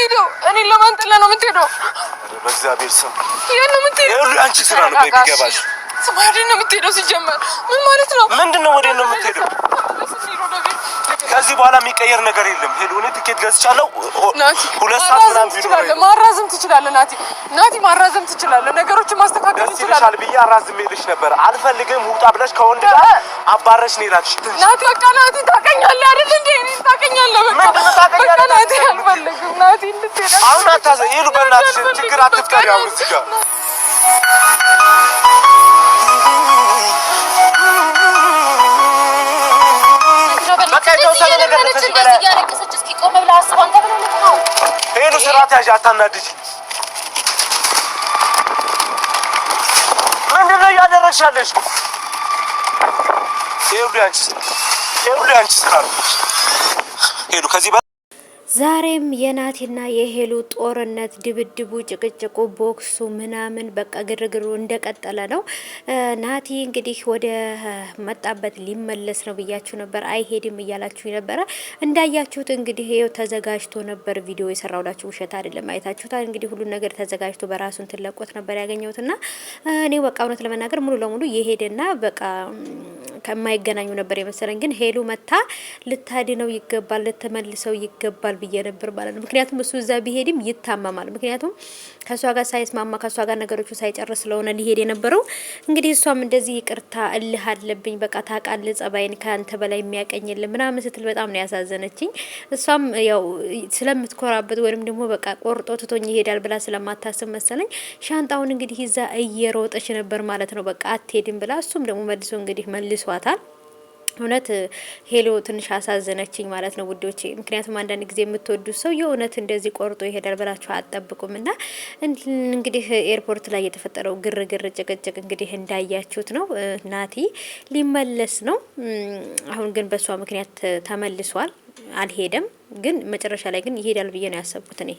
የምትሄደው? እኔ ለማን ጥላ ነው የምትሄደው? በእግዚአብሔር ስም የት ነው የምትሄደው? ይኸውልህ አንቺ ስራ ነው ቢገባሽ። ስማ ወዴት ነው የምትሄደው? ሲጀመር ምን ማለት ነው? ምንድነው ወዴት ነው የምትሄደው? ከዚህ በኋላ የሚቀየር ነገር የለም። ሄሎ እኔ ትኬት ገዝቻለሁ። 2 ሰዓት ምናምን ቢሉ ማራዘም ትችላለህ ናቲ ማራዘም ትችላለህ። ነገሮችን ማስተካከል ትችላለህ ብዬ አራዝሜልሽ ነበር። አልፈልግም ውጣ ብለሽ ከወንድ ጋር አባረሽ ነው ይላልሽ። ናቲ በቃ ናቲ ታውቀኛለህ አይደል እንዴ? እኔ ታውቀኛለህ በቃ ናቲ አልፈልግም ናቲ እንድትሄድ አሁን አታዘኝ። ሄሎ በእናትሽ ችግር አትፍጠሪ። አሁን እዚህ ጋር ሄሎ ስርዓት ያዥ፣ አታናድጂ። ምንድን ነው እያደረግሽ ያለሽው? ይኸውልህ አንቺ ስራ ነው። ሄሎ ከዚህ ዛሬም የናቲና የሄሉ ጦርነት ድብድቡ፣ ጭቅጭቁ፣ ቦክሱ ምናምን በቃ ግርግሩ እንደቀጠለ ነው። ናቲ እንግዲህ ወደ መጣበት ሊመለስ ነው ብያችሁ ነበር። አይሄድም እያላችሁ ነበረ። እንዳያችሁት እንግዲህ ይኸው ተዘጋጅቶ ነበር ቪዲዮ የሰራውላችሁ፣ ውሸት አይደለም። አይታችሁታል። እንግዲህ ሁሉ ነገር ተዘጋጅቶ በራሱን ትለቆት ነበር ያገኘሁትና እኔ በቃ እውነት ለመናገር ሙሉ ለሙሉ የሄደና በቃ ከማይገናኙ ነበር የመሰለኝ። ግን ሄሉ መታ ልታድነው ይገባል፣ ልትመልሰው ይገባል ብዬ ነበር ማለት ነው። ምክንያቱም እሱ እዛ ቢሄድም ይታመማል። ምክንያቱም ከሷ ጋር ሳይስማማ ከሷ ጋር ነገሮቹ ሳይጨርስ ስለሆነ ሊሄድ የነበረው። እንግዲህ እሷም እንደዚህ ይቅርታ እልህ አለብኝ በቃ ታውቃለህ ጸባይን ካንተ በላይ የሚያቀኝ የለም ምናምን ስትል በጣም ነው ያሳዘነችኝ። እሷም ያው ስለምትኮራበት ወይንም ደግሞ በቃ ቆርጦ ትቶኝ ይሄዳል ብላ ስለማታስብ መሰለኝ ሻንጣውን እንግዲህ ይዛ እየሮጠች ነበር ማለት ነው። በቃ አትሄድም ብላ እሱም ደግሞ መልሶ እንግዲህ መልሷታል። እውነት ሄሎ ትንሽ አሳዘነችኝ ማለት ነው ውዶቼ። ምክንያቱም አንዳንድ ጊዜ የምትወዱት ሰው የእውነት እንደዚህ ቆርጦ ይሄዳል ብላችሁ አትጠብቁም። እና እንግዲህ ኤርፖርት ላይ የተፈጠረው ግርግር ጭቅጭቅ እንግዲህ እንዳያችሁት ነው። ናቲ ሊመለስ ነው አሁን ግን በሷ ምክንያት ተመልሷል። አልሄደም ግን መጨረሻ ላይ ግን ይሄዳል ብዬ ነው ያሰብኩት እኔ።